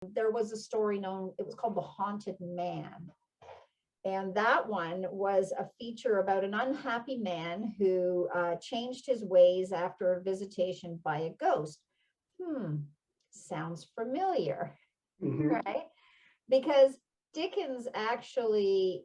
There was a story known, it was called The Haunted Man. And that one was a feature about an unhappy man who changed his ways after a visitation by a ghost. Sounds familiar, Mhm. right? Because Dickens actually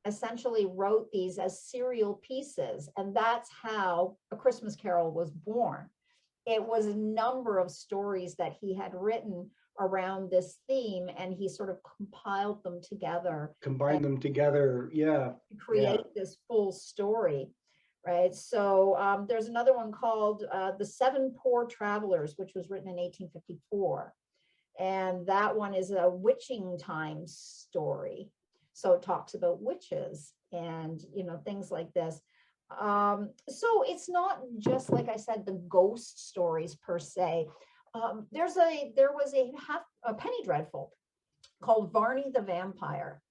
essentially wrote these as serial pieces, and that's how A Christmas Carol was born. It was a number of stories that he had written around this theme, and he sort of compiled them together and Combine them together. Yeah. Yeah. create this full story, right? So there's another one called The Seven Poor Travelers, which was written in 1854. And that one is a witching time story. So it talks about witches and, things like this. So it's not just, like I said, the ghost stories per se. There was a penny dreadful called Varney the Vampire.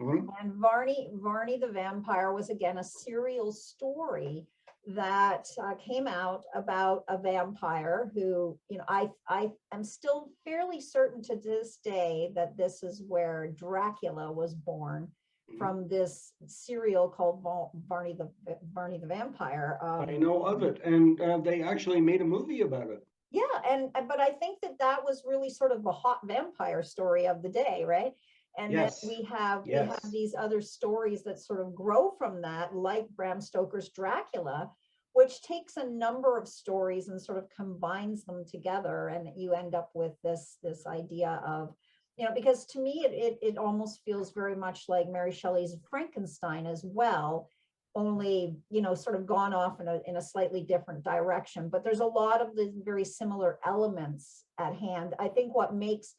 Mhm. And Varney the Vampire was again a serial story that came out about a vampire who, I am still fairly certain to this day that this is where Dracula was born, from this serial called Varney the Vampire. I know of it, and they actually made a movie about it. Yeah, and but I think that was really sort of the hot vampire story of the day, right? And then Yes. we have Yes. these other stories that sort of grow from that, like Bram Stoker's Dracula, which takes a number of stories and sort of combines them together, and you end up with this idea of, because to me it almost feels very much like Mary Shelley's Frankenstein as well, only sort of gone off in a slightly different direction, but there's a lot of the very similar elements at hand. I think what makes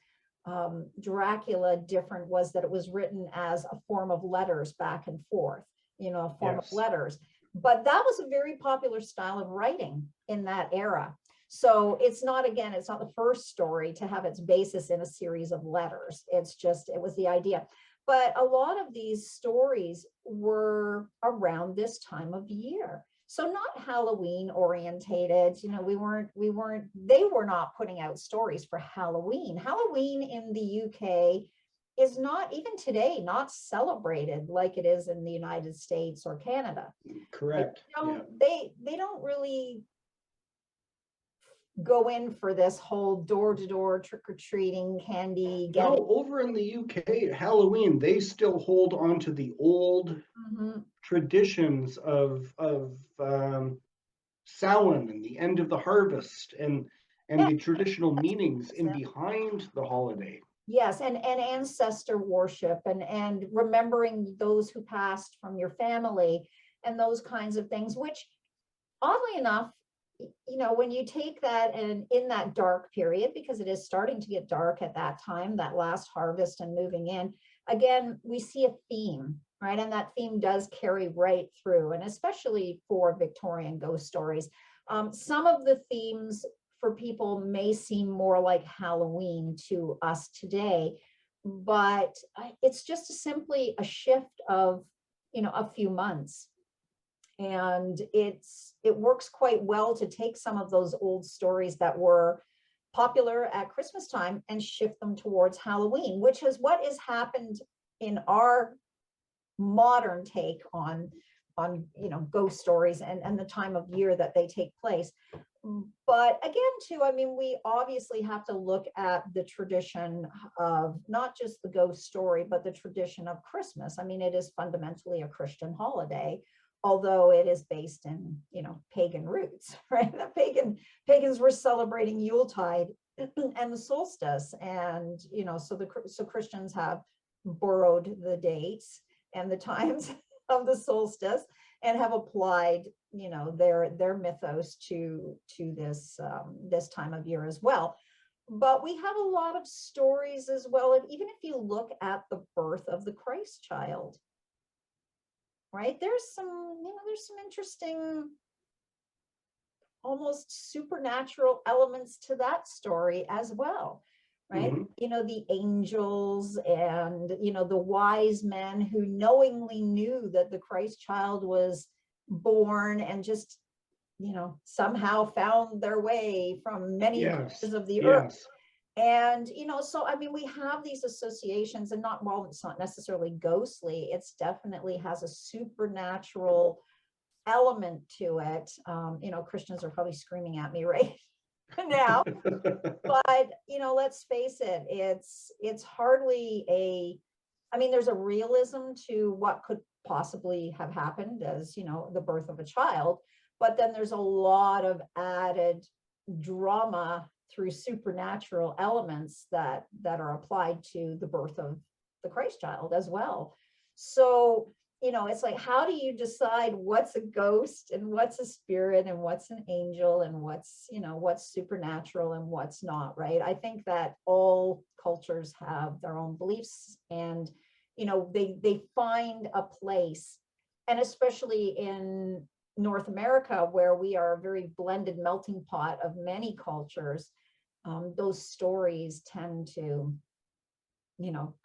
Dracula different was that it was written as a form of letters back and forth, a form of Yes. letters, but that was a very popular style of writing in that era. So it's not the first story to have its basis in a series of letters. It was the idea. But a lot of these stories were around this time of year. So not Halloween orientated, they were not putting out stories for Halloween. Halloween in the UK is not, even today, not celebrated like it is in the United States or Canada. Like, Correct. Yeah. they don't really go in for this whole door-to-door trick-or-treating candy getting. No, over in the UK, Halloween, they still hold on to the old Mhm. traditions of Samhain and the end of the harvest and Yeah, the traditional meanings that's in it. behind the holiday. Yes, and ancestor worship and remembering those who passed from your family and those kinds of things, which oddly enough, when you take that and in that dark period, because it is starting to get dark at that time, that last harvest and moving in, again, we see a theme, right? And that theme does carry right through, and especially for Victorian ghost stories. Some of the themes for people may seem more like Halloween to us today, but it's just simply a shift of, a few months. And it works quite well to take some of those old stories that were popular at Christmas time and shift them towards Halloween, which is what has happened in our modern take on ghost stories and the time of year that they take place. But again, too, I mean, we obviously have to look at the tradition of not just the ghost story, but the tradition of Christmas. I mean, it is fundamentally a Christian holiday, although it is based in, pagan roots, right? The pagans were celebrating Yuletide and the solstice, and so Christians have borrowed the dates and the times of the solstice and have applied, their mythos to this time of year as well. But we have a lot of stories as well, and even if you look at the birth of the Christ child, right, there's some interesting, almost supernatural elements to that story as well, right? Mhm. The angels and, the wise men who knowingly knew that the Christ child was born and just, somehow found their way from many Yes. corners of the earth Yes. And, so I mean, we have these associations, and not, well, it's not necessarily ghostly, it's definitely has a supernatural element to it. Christians are probably screaming at me right now, but let's face it, it's hardly I mean, there's a realism to what could possibly have happened, as the birth of a child, but then there's a lot of added drama through supernatural elements that are applied to the birth of the Christ child as well. So it's like, how do you decide what's a ghost and what's a spirit and what's an angel and what's supernatural and what's not, right? I think that all cultures have their own beliefs, and they find a place, and especially in North America, where we are a very blended melting pot of many cultures, those stories tend to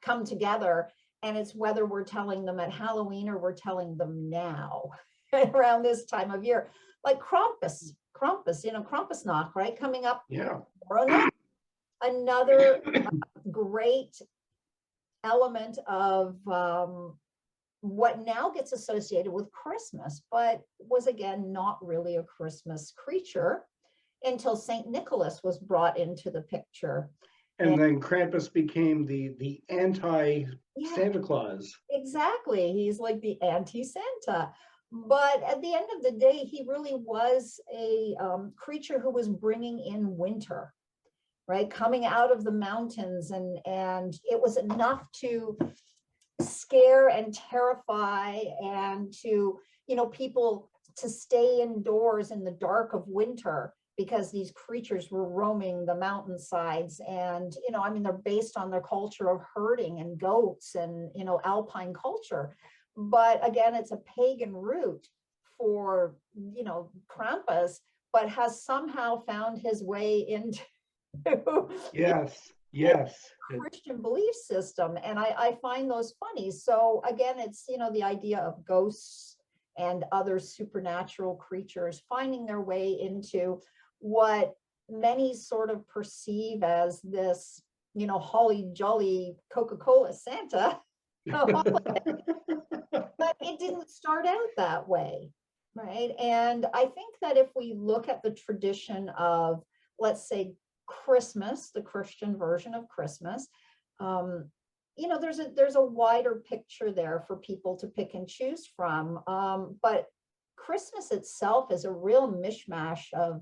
come together. And it's whether we're telling them at Halloween or we're telling them now around this time of year, like Krampusnacht, right? Coming up. Yeah. Another great element of what now gets associated with Christmas, but was again not really a Christmas creature until Saint Nicholas was brought into the picture. And then Krampus became the anti Santa Claus. Exactly. He's like the anti-Santa. But at the end of the day, he really was a creature who was bringing in winter, right? Coming out of the mountains, and it was enough to scare and terrify, and to, people to stay indoors in the dark of winter, because these creatures were roaming the mountainsides. And I mean, they're based on their culture of herding and goats and alpine culture, but again, it's a pagan root for Krampus, but has somehow found his way into yes Christian belief system. And I find those funny. So again, it's the idea of ghosts and other supernatural creatures finding their way into what many sort of perceive as this, holly jolly Coca-Cola Santa. But it didn't start out that way, right? And I think that if we look at the tradition of, let's say, Christmas, the Christian version of Christmas, there's a wider picture there for people to pick and choose from. But Christmas itself is a real mishmash of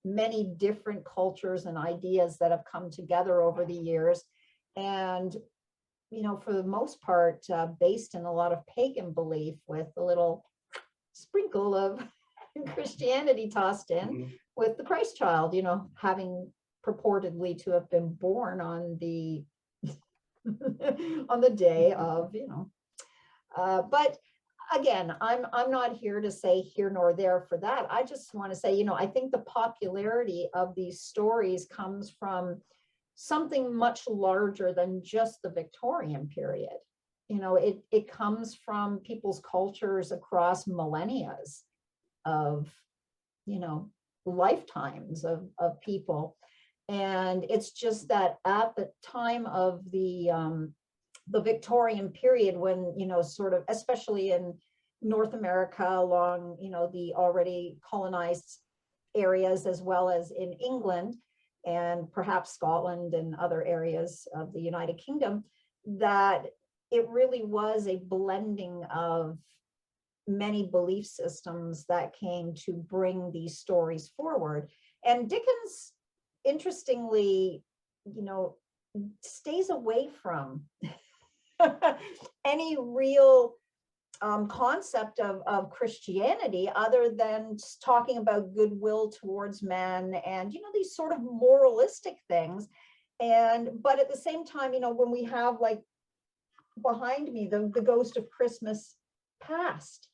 many different cultures and ideas that have come together over the years. And, for the most part, based in a lot of pagan belief, with a little sprinkle of Christianity tossed in with the Christ child, having purportedly to have been born on the on the day of, but again, I'm not here to say here nor there for that. I just want to say, I think the popularity of these stories comes from something much larger than just the Victorian period. It comes from people's cultures across millennia of, lifetimes of people. And it's just that at the time of the Victorian period, when, sort of, especially in North America, along, the already colonized areas, as well as in England and perhaps Scotland and other areas of the United Kingdom, that it really was a blending of many belief systems that came to bring these stories forward. And Dickens, interestingly, stays away from any real concept of Christianity, other than talking about goodwill towards men and, these sort of moralistic things. But at the same time, when we have, like, behind me, the Ghost of Christmas Past,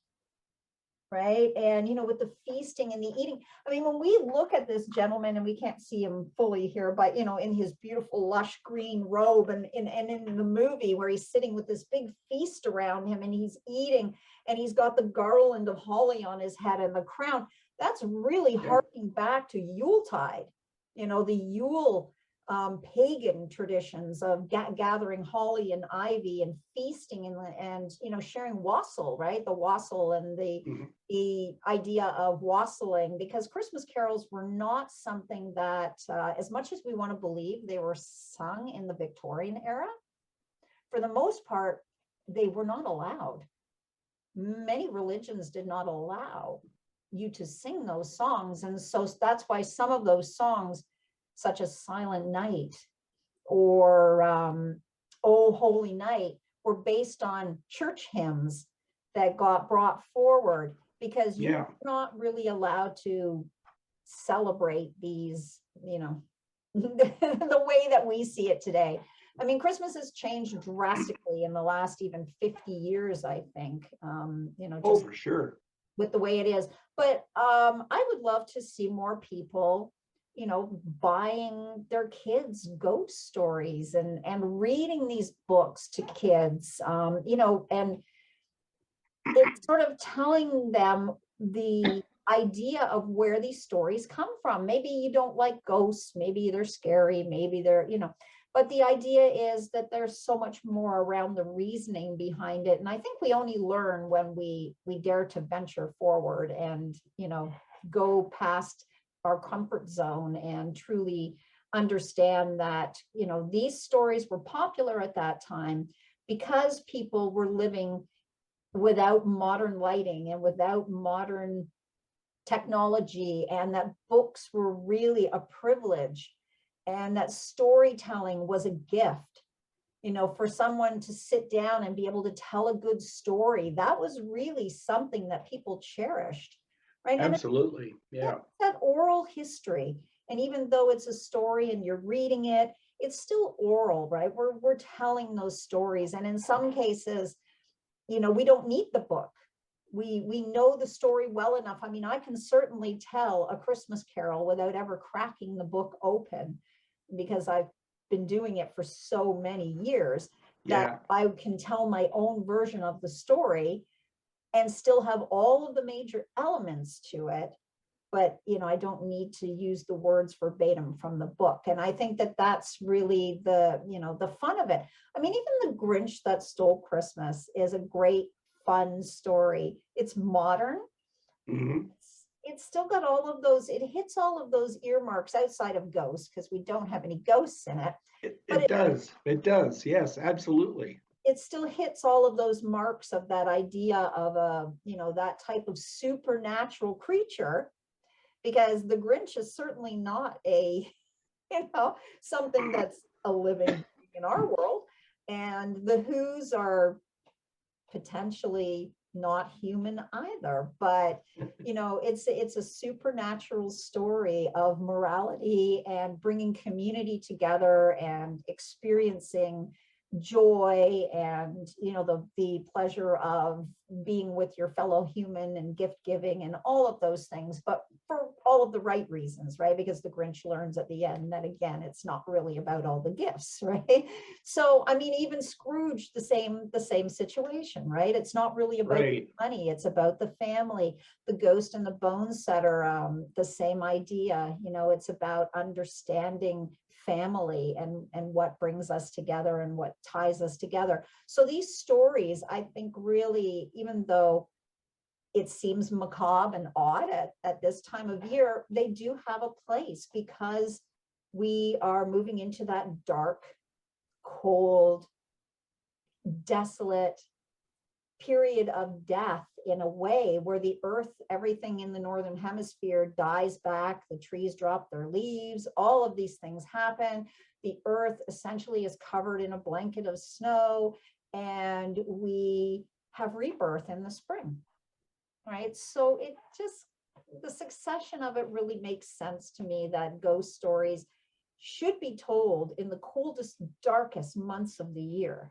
right? And, with the feasting and the eating, I mean, when we look at this gentleman, and we can't see him fully here, but, in his beautiful lush green robe, and in the movie where he's sitting with this big feast around him and he's eating, and he's got the garland of holly on his head and the crown, that's really harking back to Yuletide, the Yule pagan traditions of gathering holly and ivy and feasting and sharing wassail, right? The wassail and Mhm. the idea of wassailing, because Christmas carols were not something that, as much as we want to believe they were sung in the Victorian era, for the most part, they were not allowed. Many religions did not allow you to sing those songs. And so that's why some of those songs, such as Silent Night or Oh Holy Night, were based on church hymns that got brought forward, because you're Yeah, not really allowed to celebrate these, the way that we see it today. I mean, Christmas has changed drastically in the last even 50 years, I think, oh, just for sure. with the way it is. But I would love to see more people, buying their kids ghost stories and reading these books to kids, and it's sort of telling them the idea of where these stories come from. Maybe you don't like ghosts, maybe they're scary, maybe they're, but the idea is that there's so much more around the reasoning behind it. And I think we only learn when we dare to venture forward and, go past our comfort zone and truly understand that, these stories were popular at that time because people were living without modern lighting and without modern technology, and that books were really a privilege, and that storytelling was a gift. For someone to sit down and be able to tell a good story, that was really something that people cherished, right? And Absolutely. Yeah. that oral history, and even though it's a story and you're reading it, it's still oral, right? We're telling those stories, and in some cases, we don't need the book. We know the story well enough. I mean, I can certainly tell a Christmas carol without ever cracking the book open, because I've been doing it for so many years, that Yeah. I can tell my own version of the story and still have all of the major elements to it. But I don't need to use the words verbatim from the book. And I think that that's really the fun of it. I mean, even The Grinch That Stole Christmas is a great, fun story. It's modern. Hmm. It's still got all of those, it hits all of those earmarks outside of ghosts, because we don't have any ghosts in it. But It does. It does. Yes, absolutely. it still hits all of those marks of that idea of that type of supernatural creature, because the Grinch is certainly not a, something that's a living in our world. And the Who's are potentially not human either, but it's a supernatural story of morality and bringing community together and experiencing joy and the pleasure of being with your fellow human and gift giving and all of those things, but for all of the right reasons, right? Because the Grinch learns at the end that, again, it's not really about all the gifts, right? So I mean, even Scrooge, the same situation, right? It's not really about Right. money, it's about the family. The Ghost and the Bone Setter, the same idea. It's about understanding family and what brings us together and what ties us together. So these stories, I think, really, even though it seems macabre and odd at this time of year, they do have a place, because we are moving into that dark, cold, desolate period of death, in a way where the earth, everything in the northern hemisphere dies back, the trees drop their leaves, all of these things happen. The earth essentially is covered in a blanket of snow, and we have rebirth in the spring, right? So it just, the succession of it really makes sense to me, that ghost stories should be told in the coldest, darkest months of the year.